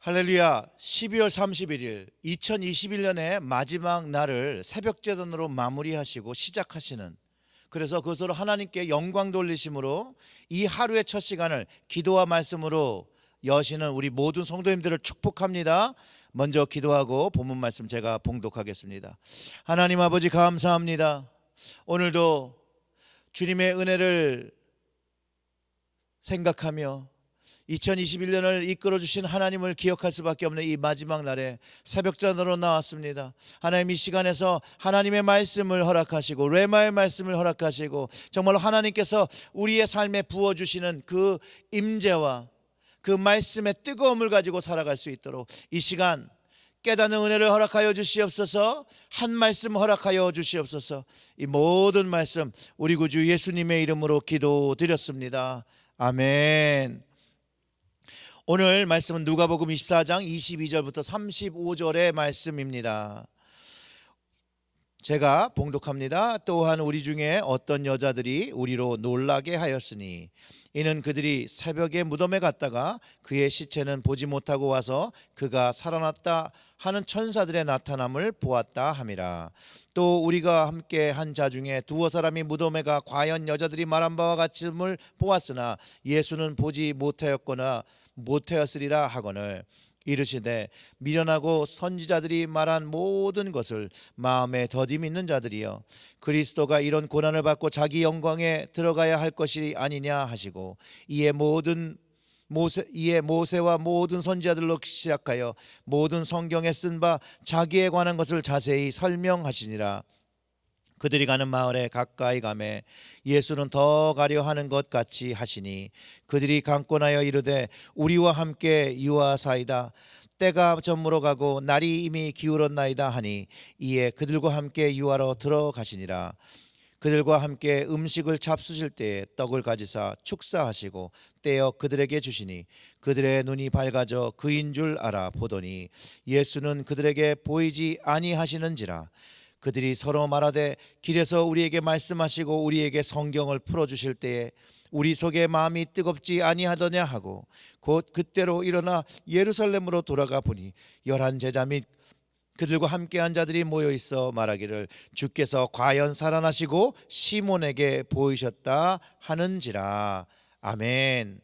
할렐루야. 12월 31일 2021년의 마지막 날을 새벽제단으로 마무리하시고 시작하시는, 그래서 그것으로 하나님께 영광 돌리심으로 이 하루의 첫 시간을 기도와 말씀으로 여시는 우리 모든 성도님들을 축복합니다. 먼저 기도하고 본문 말씀 제가 봉독하겠습니다. 하나님 아버지, 감사합니다. 오늘도 주님의 은혜를 생각하며 2021년을 이끌어주신 하나님을 기억할 수밖에 없는 이 마지막 날에 새벽전으로 나왔습니다. 하나님, 이 시간에서 하나님의 말씀을 허락하시고 레마의 말씀을 허락하시고 정말로 하나님께서 우리의 삶에 부어주시는 그 임재와 그 말씀의 뜨거움을 가지고 살아갈 수 있도록 이 시간 깨닫는 은혜를 허락하여 주시옵소서. 한 말씀 허락하여 주시옵소서. 이 모든 말씀 우리 구주 예수님의 이름으로 기도드렸습니다. 아멘. 오늘 말씀은 누가복음 24장 22절부터 35절의 말씀입니다. 제가 봉독합니다. 또한 우리 중에 어떤 여자들이 우리로 놀라게 하였으니 이는 그들이 새벽에 무덤에 갔다가 그의 시체는 보지 못하고 와서 그가 살아났다 하는 천사들의 나타남을 보았다 함이라. 또 우리가 함께 한 자 중에 두어 사람이 무덤에 가 과연 여자들이 말한 바와 같음을 보았으나 예수는 보지 못하였으리라 하거늘 이르시되 미련하고 선지자들이 말한 모든 것을 마음에 더디 믿는 자들이여, 그리스도가 이런 고난을 받고 자기 영광에 들어가야 할 것이 아니냐 하시고 이에 모세와 모든 선지자들로 시작하여 모든 성경에 쓴 바 자기에 관한 것을 자세히 설명하시니라. 그들이 가는 마을에 가까이 가매 예수는 더 가려 하는 것 같이 하시니 그들이 강권하여 이르되 우리와 함께 유하사이다. 때가 저물어 가고 날이 이미 기울었나이다 하니 이에 그들과 함께 유하러 들어가시니라. 그들과 함께 음식을 잡수실 때에 떡을 가지사 축사하시고 떼어 그들에게 주시니 그들의 눈이 밝아져 그인 줄 알아 보더니 예수는 그들에게 보이지 아니하시는지라. 그들이 서로 말하되 길에서 우리에게 말씀하시고 우리에게 성경을 풀어주실 때에 우리 속에 마음이 뜨겁지 아니하더냐 하고 곧 그때로 일어나 예루살렘으로 돌아가 보니 11 제자 및 그들과 함께한 자들이 모여 있어 말하기를 주께서 과연 살아나시고 시몬에게 보이셨다 하는지라. 아멘.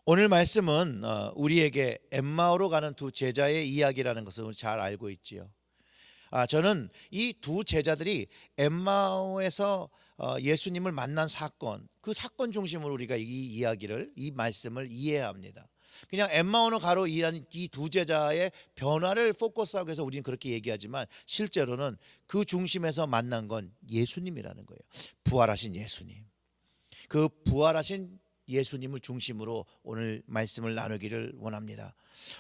오늘 말씀은 우리에게 엠마오로 가는 두 제자의 이야기라는 것을 잘 알고 있지요. 저는 이 두 제자들이 엠마오에서 예수님을 만난 사건, 그 사건 중심으로 우리가 이 말씀을 이해해야 합니다. 그냥 엠마오로 가로 일한 이 두 제자의 변화를 포커스하고 해서 우리는 그렇게 얘기하지만 실제로는 그 중심에서 만난 건 예수님이라는 거예요. 부활하신 예수님. 그 부활하신 예수님을 중심으로 오늘 말씀을 나누기를 원합니다.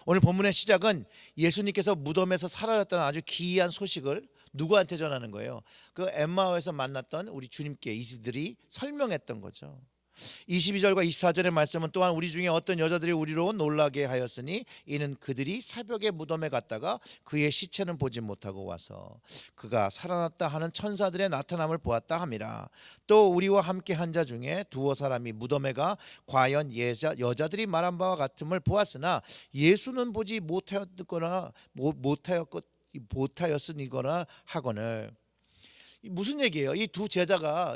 오늘 본문의 시작은 예수님께서 무덤에서 사라졌다는 아주 기이한 소식을 누구한테 전하는 거예요? 그 엠마오에서 만났던 우리 주님께 이들이 설명했던 거죠. 22절과 24절의 말씀은 또한 우리 중에 어떤 여자들이 우리로 놀라게 하였으니 이는 그들이 새벽에 무덤에 갔다가 그의 시체는 보지 못하고 와서 그가 살아났다 하는 천사들의 나타남을 보았다 함이라. 또 우리와 함께 한 자 중에 두어 사람이 무덤에 가 과연 여자들이 말한 바와 같음을 보았으나 예수는 보지 못하였으니거나 하거늘. 무슨 얘기예요? 이 두 제자가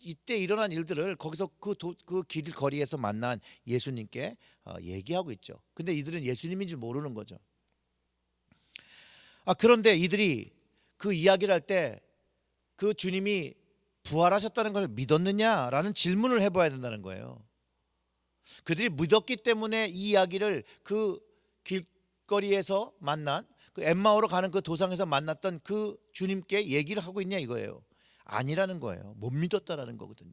이때 일어난 일들을 거기서 그 길거리에서 만난 예수님께 얘기하고 있죠. 근데 이들은 예수님인지 모르는 거죠. 그런데 이들이 그 이야기를 할 때 그 주님이 부활하셨다는 걸 믿었느냐라는 질문을 해봐야 된다는 거예요. 그들이 믿었기 때문에 이 이야기를 그 길거리에서 만난 그 엠마오로 가는 그 도상에서 만났던 그 주님께 얘기를 하고 있냐 이거예요. 아니라는 거예요. 못 믿었다라는 거거든요.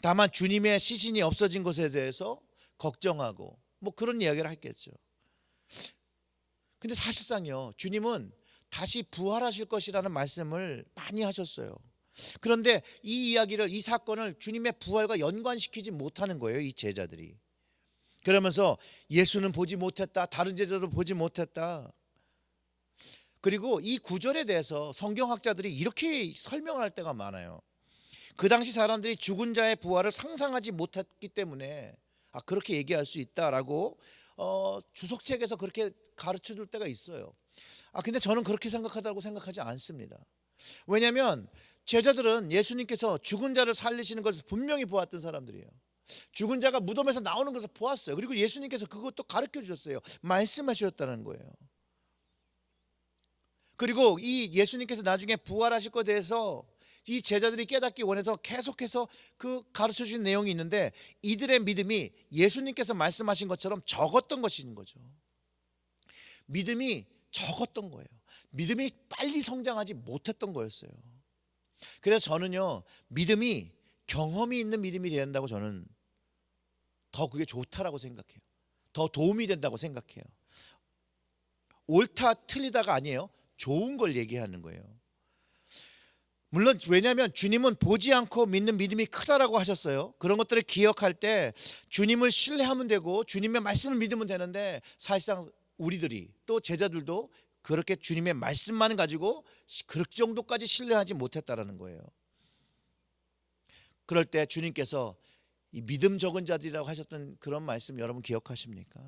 다만 주님의 시신이 없어진 것에 대해서 걱정하고 뭐 그런 이야기를 했겠죠. 근데 사실상요, 주님은 다시 부활하실 것이라는 말씀을 많이 하셨어요. 그런데 이 사건을 주님의 부활과 연관시키지 못하는 거예요, 이 제자들이. 그러면서 예수는 보지 못했다, 다른 제자도 보지 못했다. 그리고 이 구절에 대해서 성경학자들이 이렇게 설명할 때가 많아요. 그 당시 사람들이 죽은 자의 부활을 상상하지 못했기 때문에 그렇게 얘기할 수 있다라고 주석책에서 그렇게 가르쳐 줄 때가 있어요. 근데 저는 그렇게 생각하다고 생각하지 않습니다. 왜냐하면 제자들은 예수님께서 죽은 자를 살리시는 것을 분명히 보았던 사람들이에요. 죽은 자가 무덤에서 나오는 것을 보았어요. 그리고 예수님께서 그것도 가르쳐 주셨어요. 말씀하셨다는 거예요. 그리고 이 예수님께서 나중에 부활하실 것에 대해서 이 제자들이 깨닫기 원해서 계속해서 그 가르쳐 주신 내용이 있는데, 이들의 믿음이 예수님께서 말씀하신 것처럼 적었던 것인 거죠. 믿음이 적었던 거예요. 믿음이 빨리 성장하지 못했던 거였어요. 그래서 저는요, 믿음이 경험이 있는 믿음이 돼야 된다고, 저는 더 그게 좋다라고 생각해요. 더 도움이 된다고 생각해요. 옳다 틀리다가 아니에요. 좋은 걸 얘기하는 거예요. 물론 왜냐하면 주님은 보지 않고 믿는 믿음이 크다라고 하셨어요. 그런 것들을 기억할 때 주님을 신뢰하면 되고 주님의 말씀을 믿으면 되는데, 사실상 우리들이 또 제자들도 그렇게 주님의 말씀만을 가지고 그 정도까지 신뢰하지 못했다라는 거예요. 그럴 때 주님께서 이 믿음 적은 자들이라고 하셨던 그런 말씀 여러분 기억하십니까?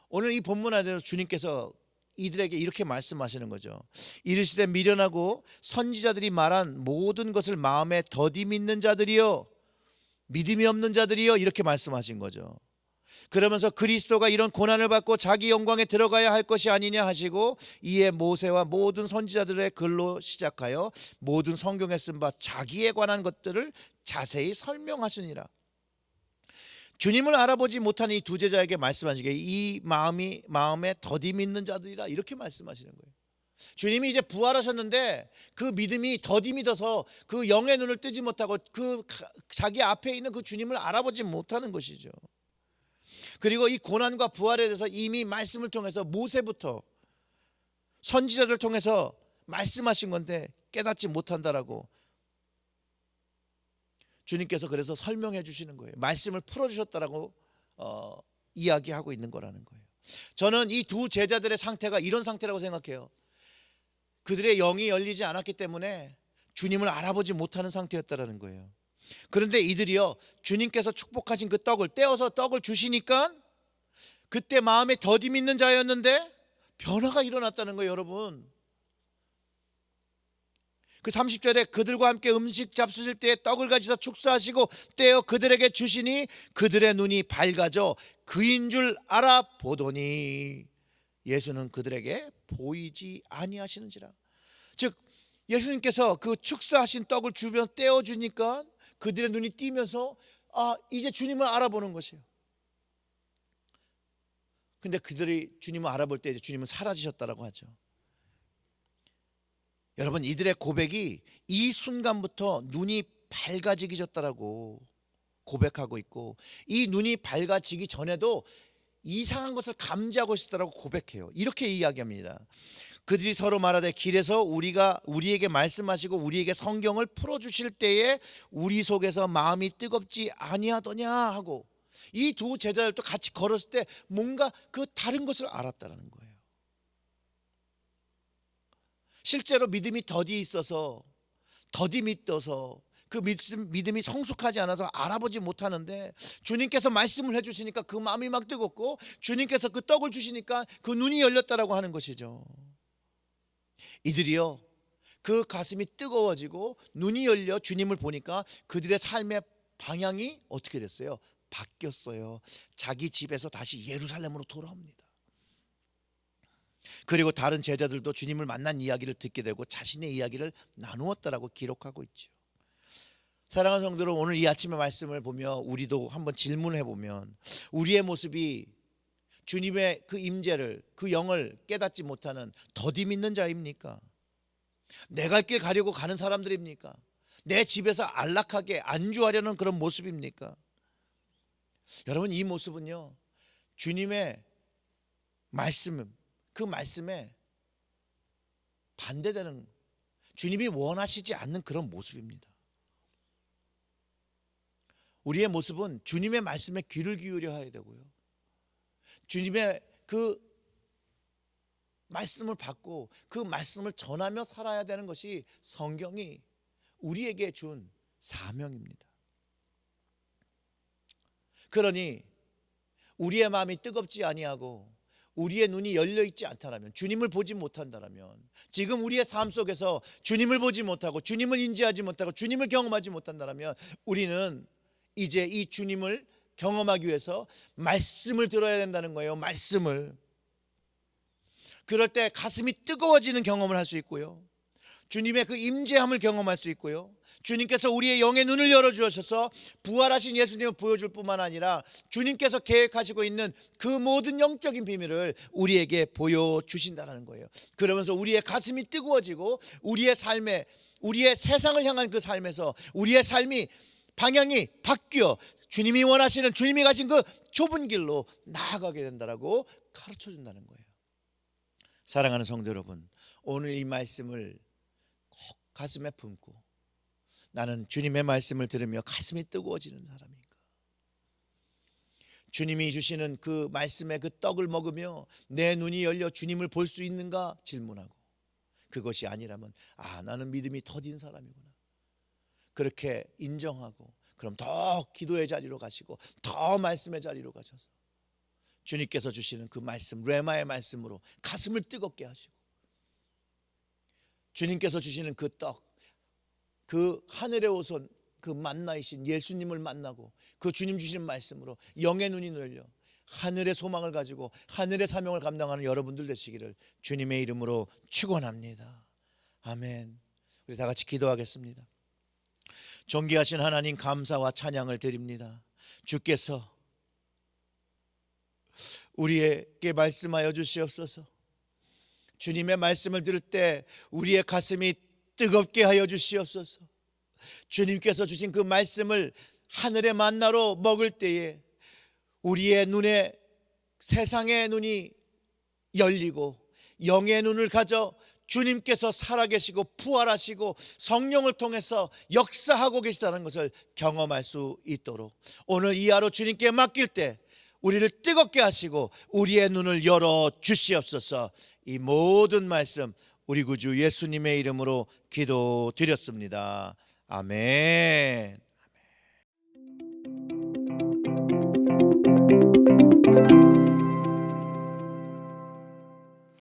오늘 이 본문 안에서 주님께서 이들에게 이렇게 말씀하시는 거죠. 이르시되 미련하고 선지자들이 말한 모든 것을 마음에 더디 믿는 자들이요, 믿음이 없는 자들이요, 이렇게 말씀하신 거죠. 그러면서 그리스도가 이런 고난을 받고 자기 영광에 들어가야 할 것이 아니냐 하시고, 이에 모세와 모든 선지자들의 글로 시작하여 모든 성경에 쓴 바 자기에 관한 것들을 자세히 설명하시니라. 주님을 알아보지 못하는 이 두 제자에게 말씀하시기에 이 마음에 더디 믿는 자들이라, 이렇게 말씀하시는 거예요. 주님이 이제 부활하셨는데 그 믿음이 더디 믿어서 그 영의 눈을 뜨지 못하고 그 자기 앞에 있는 그 주님을 알아보지 못하는 것이죠. 그리고 이 고난과 부활에 대해서 이미 말씀을 통해서 모세부터 선지자들을 통해서 말씀하신 건데 깨닫지 못한다라고 주님께서 그래서 설명해 주시는 거예요. 말씀을 풀어주셨다라고 이야기하고 있는 거라는 거예요. 저는 이 두 제자들의 상태가 이런 상태라고 생각해요. 그들의 영이 열리지 않았기 때문에 주님을 알아보지 못하는 상태였다라는 거예요. 그런데 이들이요, 주님께서 축복하신 그 떡을 떼어서 떡을 주시니까 그때 마음에 더디 믿는 자였는데 변화가 일어났다는 거예요, 여러분. 그 30절에 그들과 함께 음식 잡수실 때에 떡을 가지사 축사하시고 떼어 그들에게 주시니 그들의 눈이 밝아져 그인 줄 알아보더니 예수는 그들에게 보이지 아니하시는지라. 즉 예수님께서 그 축사하신 떡을 주변 떼어 주니까 그들의 눈이 띄면서 이제 주님을 알아보는 것이에요. 근데 그들이 주님을 알아볼 때 이제 주님은 사라지셨다라고 하죠. 여러분, 이들의 고백이 이 순간부터 눈이 밝아지기 졌다라고 고백하고 있고, 이 눈이 밝아지기 전에도 이상한 것을 감지하고 있었다라고 고백해요. 이렇게 이야기합니다. 그들이 서로 말하되 길에서 우리에게 말씀하시고 우리에게 성경을 풀어주실 때에 우리 속에서 마음이 뜨겁지 아니하더냐 하고, 이 두 제자들도 같이 걸었을 때 뭔가 그 다른 것을 알았다는 거예요. 실제로 믿음이 더디 있어서, 더디 믿어서 그 믿음이 성숙하지 않아서 알아보지 못하는데, 주님께서 말씀을 해주시니까 그 마음이 막 뜨겁고 주님께서 그 떡을 주시니까 그 눈이 열렸다라고 하는 것이죠. 이들이요, 그 가슴이 뜨거워지고 눈이 열려 주님을 보니까 그들의 삶의 방향이 어떻게 됐어요? 바뀌었어요. 자기 집에서 다시 예루살렘으로 돌아옵니다. 그리고 다른 제자들도 주님을 만난 이야기를 듣게 되고 자신의 이야기를 나누었다라고 기록하고 있죠. 사랑하는 성도 여러분, 오늘 이 아침의 말씀을 보며 우리도 한번 질문을 해보면, 우리의 모습이 주님의 그 임재를, 그 영을 깨닫지 못하는 더디 믿는 자입니까? 내 갈 길 가려고 가는 사람들입니까? 내 집에서 안락하게 안주하려는 그런 모습입니까? 여러분, 이 모습은요, 주님의 말씀, 그 말씀에 반대되는, 주님이 원하시지 않는 그런 모습입니다. 우리의 모습은 주님의 말씀에 귀를 기울여 해야 되고요, 주님의 그 말씀을 받고 그 말씀을 전하며 살아야 되는 것이 성경이 우리에게 준 사명입니다. 그러니 우리의 마음이 뜨겁지 아니하고 우리의 눈이 열려 있지 않다라면, 주님을 보지 못한다라면, 지금 우리의 삶 속에서 주님을 보지 못하고 주님을 인지하지 못하고 주님을 경험하지 못한다라면, 우리는 이제 이 주님을 경험하기 위해서 말씀을 들어야 된다는 거예요. 말씀을. 그럴 때 가슴이 뜨거워지는 경험을 할 수 있고요, 주님의 그 임재함을 경험할 수 있고요, 주님께서 우리의 영의 눈을 열어주셔서 부활하신 예수님을 보여줄 뿐만 아니라 주님께서 계획하시고 있는 그 모든 영적인 비밀을 우리에게 보여주신다는 거예요. 그러면서 우리의 가슴이 뜨거워지고 우리의 삶에, 우리의 세상을 향한 그 삶에서 우리의 삶이 방향이 바뀌어 주님이 원하시는, 주님이 가신 그 좁은 길로 나아가게 된다라고 가르쳐 준다는 거예요. 사랑하는 성도 여러분, 오늘 이 말씀을 꼭 가슴에 품고 나는 주님의 말씀을 들으며 가슴이 뜨거워지는 사람인가? 주님이 주시는 그 말씀의 그 떡을 먹으며 내 눈이 열려 주님을 볼 수 있는가 질문하고, 그것이 아니라면 나는 믿음이 더딘 사람이구나, 그렇게 인정하고, 그럼 더 기도의 자리로 가시고 더 말씀의 자리로 가셔서 주님께서 주시는 그 말씀, 레마의 말씀으로 가슴을 뜨겁게 하시고, 주님께서 주시는 그 떡, 그 하늘에 오선 그 만나이신 예수님을 만나고 그 주님 주시는 말씀으로 영의 눈이 열려 하늘의 소망을 가지고 하늘의 사명을 감당하는 여러분들 되시기를 주님의 이름으로 축원합니다. 아멘. 우리 다 같이 기도하겠습니다. 존귀하신 하나님, 감사와 찬양을 드립니다. 주께서 우리에게 말씀하여 주시옵소서. 주님의 말씀을 들을 때 우리의 가슴이 뜨겁게 하여 주시옵소서. 주님께서 주신 그 말씀을 하늘의 만나로 먹을 때에 우리의 눈에, 세상의 눈이 열리고 영의 눈을 가져 주님께서 살아계시고 부활하시고 성령을 통해서 역사하고 계시다는 것을 경험할 수 있도록 오늘 이 하루 주님께 맡길 때 우리를 뜨겁게 하시고 우리의 눈을 열어 주시옵소서. 이 모든 말씀 우리 구주 예수님의 이름으로 기도드렸습니다. 아멘.